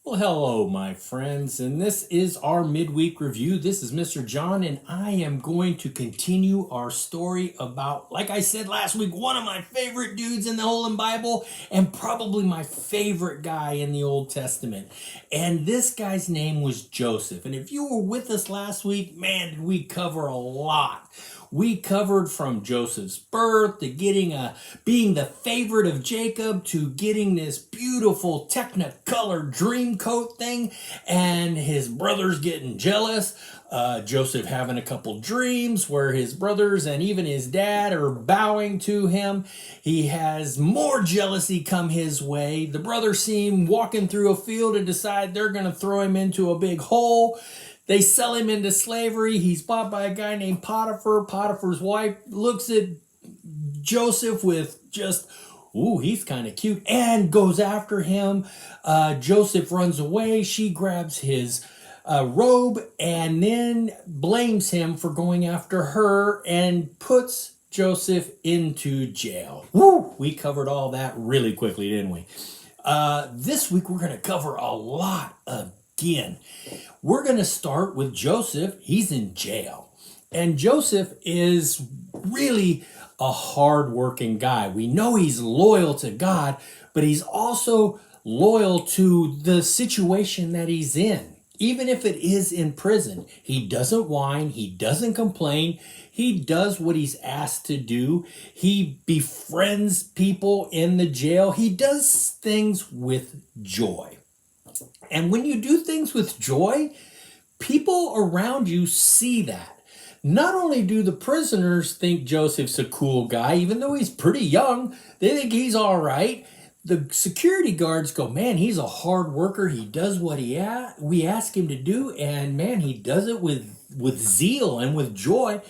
Well, hello, my friends, and this is our midweek review. This is Mr. John, and I am going to continue our story about, like I said last week, one of my favorite dudes in the whole Bible, and probably my favorite guy in the Old Testament. And this guy's name was Joseph. And if you were with us last week, man, did we cover a lot. We covered from Joseph's birth to being the favorite of Jacob to getting this beautiful Technicolor dream coat thing and his brothers getting jealous. Joseph having a couple dreams where his brothers and even his dad are bowing to him. He has more jealousy come his way. The brothers see him walking through a field and decide they're going to throw him into a big hole. They sell him into slavery. He's bought by a guy named Potiphar. Potiphar's wife looks at Joseph with just, ooh, he's kind of cute, and goes after him. Joseph runs away. She grabs his robe and then blames him for going after her and puts Joseph into jail. Woo! We covered all that really quickly, didn't we? This week we're going to cover a lot again. We're going to start with Joseph. He's in jail. And Joseph is really a hard-working guy. We know he's loyal to God, but he's also loyal to the situation that he's in. Even if it is in prison, he doesn't whine, he doesn't complain, he does what he's asked to do. He befriends people in the jail. He does things with joy. And when you do things with joy, people around you see that. Not only do the prisoners think Joseph's a cool guy, even though he's pretty young, they think he's all right. The security guards go, man, he's a hard worker. He does what we ask him to do, and man, he does it with zeal and with joy.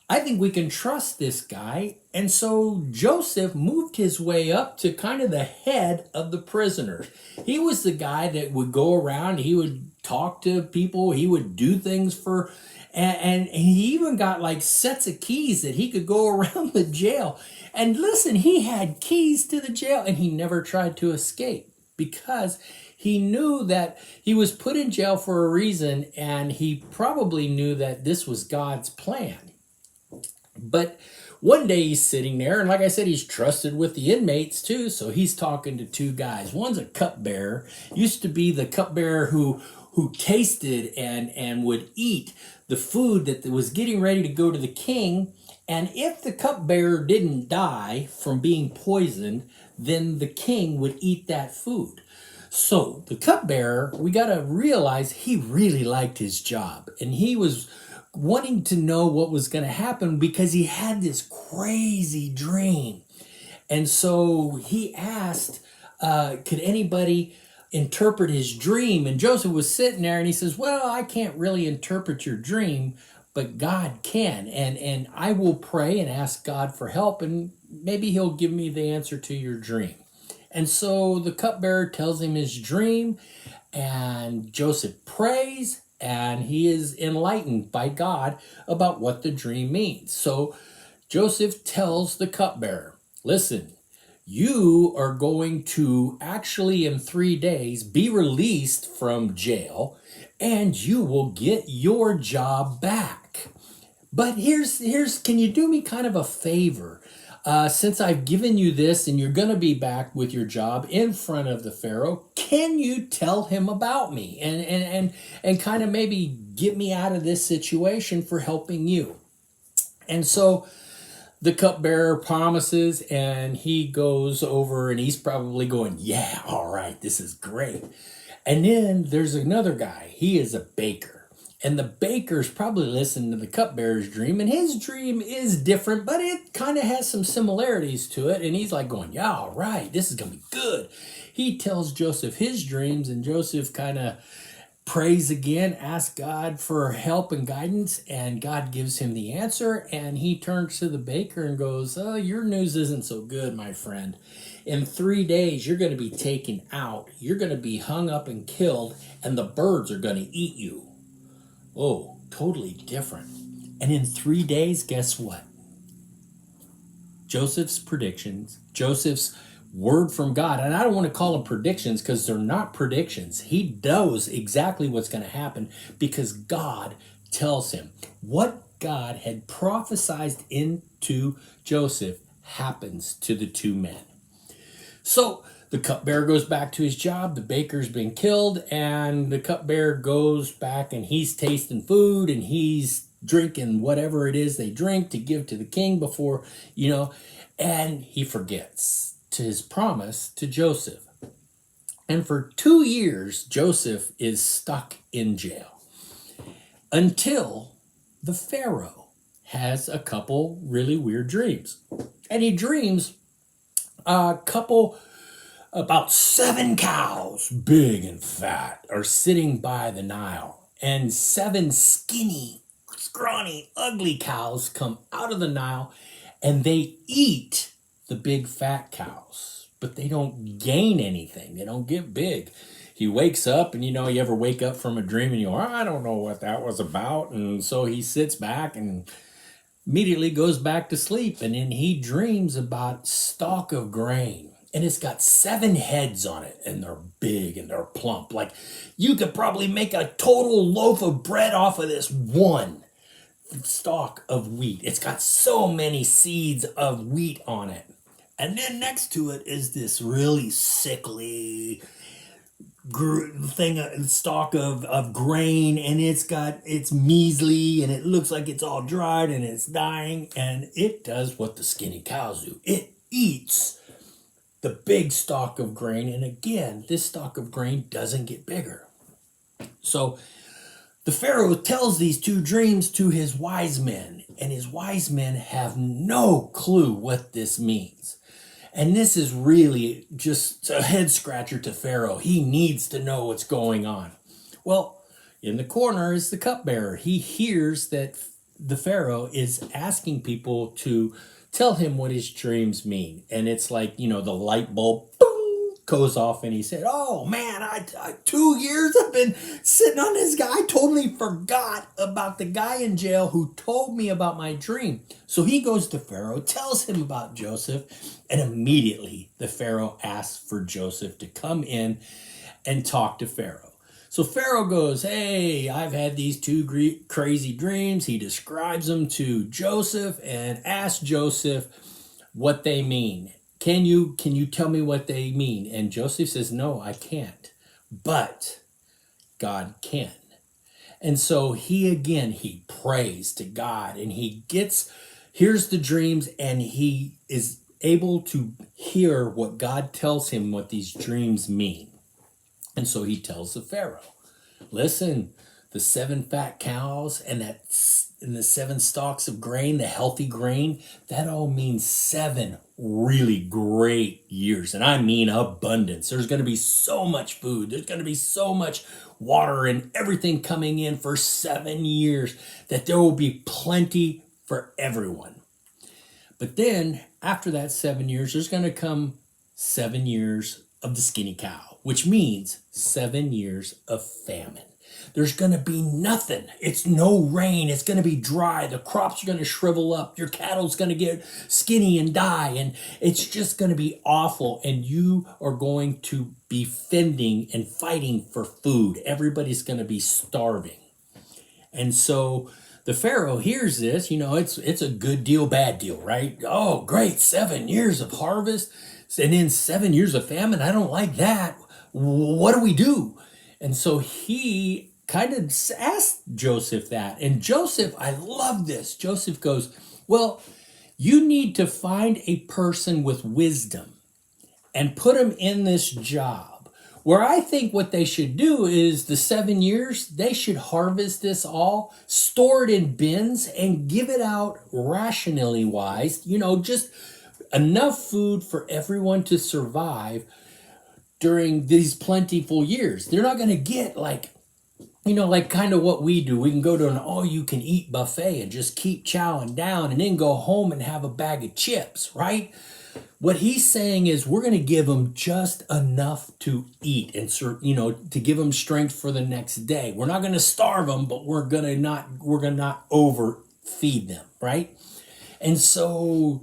I think we can trust this guy. And so Joseph moved his way up to kind of the head of the prisoners. He was the guy that would go around, he would talk to people, he would do things for, and he even got like sets of keys that he could go around the jail. And listen, he had keys to the jail and he never tried to escape because he knew that he was put in jail for a reason, and he probably knew that this was God's plan. But one day he's sitting there, and like I said, he's trusted with the inmates too, so he's talking to two guys. One's a cupbearer, used to be the cupbearer who tasted and would eat the food that was getting ready to go to the king, and if the cupbearer didn't die from being poisoned, then the king would eat that food. So the cupbearer, we got to realize he really liked his job, and he was wanting to know what was going to happen because he had this crazy dream. And so he asked, could anybody interpret his dream? And Joseph was sitting there and he says, well, I can't really interpret your dream, but God can. And I will pray and ask God for help, and maybe he'll give me the answer to your dream. And so the cupbearer tells him his dream, and Joseph prays, and he is enlightened by God about what the dream means. So Joseph tells the cupbearer, listen, you are going to actually in 3 days be released from jail, and you will get your job back. But here's can you do me kind of a favor? Since I've given you this and you're going to be back with your job in front of the Pharaoh, can you tell him about me and kind of maybe get me out of this situation for helping you? And so the cupbearer promises, and he goes over and he's probably going, yeah, all right, this is great. And then there's another guy. He is a baker. And the baker's probably listening to the cupbearer's dream, and his dream is different, but it kind of has some similarities to it. And he's like going, yeah, all right, this is going to be good. He tells Joseph his dreams, and Joseph kind of prays again, asks God for help and guidance, and God gives him the answer. And he turns to the baker and goes, oh, your news isn't so good, my friend. In 3 days, you're going to be taken out. You're going to be hung up and killed, and the birds are going to eat you. Oh, totally different. And in 3 days, guess what? Joseph's predictions, Joseph's word from God. And I don't want to call them predictions because they're not predictions. He knows exactly what's going to happen because God tells him what God had prophesied into Joseph happens to the two men. So the cupbearer goes back to his job. The baker's been killed, and the cupbearer goes back and he's tasting food and he's drinking whatever it is they drink to give to the king before, and he forgets to his promise to Joseph. And for 2 years, Joseph is stuck in jail until the Pharaoh has a couple really weird dreams. And he dreams about 7 cows, big and fat, are sitting by the Nile. And 7 skinny, scrawny, ugly cows come out of the Nile and they eat the big fat cows. But they don't gain anything. They don't get big. He wakes up and, you ever wake up from a dream and you go, I don't know what that was about. And so he sits back and immediately goes back to sleep. And then he dreams about stalk of grain. And it's got 7 heads on it, and they're big and they're plump. Like you could probably make a total loaf of bread off of this one stalk of wheat. It's got so many seeds of wheat on it. And then next to it is this really sickly stalk of grain, and it's measly, and it looks like it's all dried and it's dying. And it does what the skinny cows do. It eats the big stalk of grain, and again, this stalk of grain doesn't get bigger. So the Pharaoh tells these 2 dreams to his wise men, and his wise men have no clue what this means. And this is really just a head scratcher to Pharaoh. He needs to know what's going on. Well, in the corner is the cupbearer. He hears that the Pharaoh is asking people to tell him what his dreams mean. And it's like, the light bulb boom, goes off, and he said, oh man, I 2 years I've been sitting on this guy. I totally forgot about the guy in jail who told me about my dream. So he goes to Pharaoh, tells him about Joseph, and immediately the Pharaoh asks for Joseph to come in and talk to Pharaoh. So Pharaoh goes, hey, I've had these 2 crazy dreams. He describes them to Joseph and asks Joseph what they mean. Can you tell me what they mean? And Joseph says, no, I can't. But God can. And so he prays to God, and he hears the dreams, and he is able to hear what God tells him what these dreams mean. And so he tells the Pharaoh, listen, the 7 fat cows and the 7 stalks of grain, the healthy grain, that all means 7 really great years. And I mean abundance. There's going to be so much food. There's going to be so much water and everything coming in for 7 years that there will be plenty for everyone. But then after that 7 years, there's going to come 7 years of the skinny cow, which means 7 years of famine. There's going to be nothing. It's no rain. It's going to be dry. The crops are going to shrivel up. Your cattle's going to get skinny and die. And it's just going to be awful. And you are going to be fending and fighting for food. Everybody's going to be starving. And so the Pharaoh hears this. It's a good deal, bad deal, right? Oh, great. 7 years of harvest. And then 7 years of famine. I don't like that. What do we do? And so he kind of asked Joseph that. And Joseph, I love this. Joseph goes, well, you need to find a person with wisdom and put him in this job. Where I think what they should do is the 7 years, they should harvest this all, store it in bins, and give it out rationally wise, just enough food for everyone to survive during these plentiful years. They're not going to get like kind of what we do. We can go to an all-you-can-eat buffet and just keep chowing down and then go home and have a bag of chips, right? What he's saying is we're going to give them just enough to eat and to give them strength for the next day. We're not going to starve them, but we're going to not overfeed them, right? And so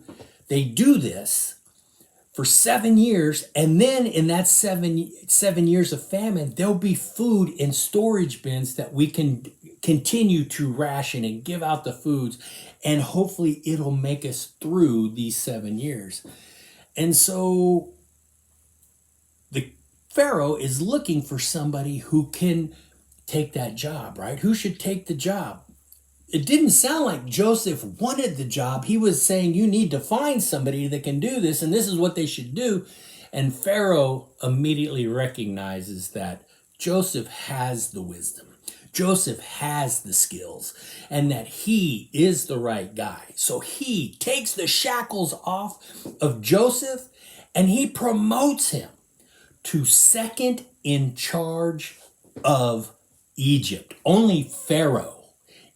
they do this, for 7 years, and then in that seven years of famine, there'll be food in storage bins that we can continue to ration and give out the foods, and hopefully it'll make us through these 7 years. And so the Pharaoh is looking for somebody who can take that job, right? Who should take the job? It didn't sound like Joseph wanted the job. He was saying, you need to find somebody that can do this, and this is what they should do. And Pharaoh immediately recognizes that Joseph has the wisdom. Joseph has the skills, and that he is the right guy. So he takes the shackles off of Joseph, and he promotes him to second in charge of Egypt. Only Pharaoh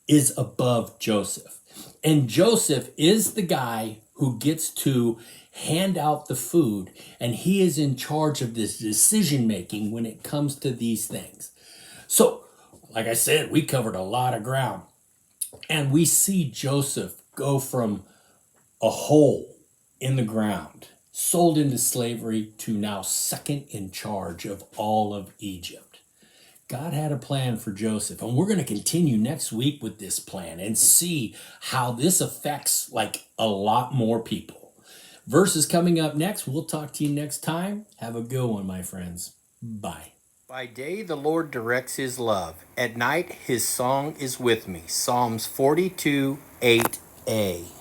is above Joseph. And Joseph is the guy who gets to hand out the food, and he is in charge of this decision making when it comes to these things. So, like I said, we covered a lot of ground, and we see Joseph go from a hole in the ground, sold into slavery, to now second in charge of all of Egypt. God had a plan for Joseph, and we're going to continue next week with this plan and see how this affects like a lot more people. Verses coming up next. We'll talk to you next time. Have a good one, my friends. Bye. By day the Lord directs his love. At night his song is with me. Psalms 42:8a.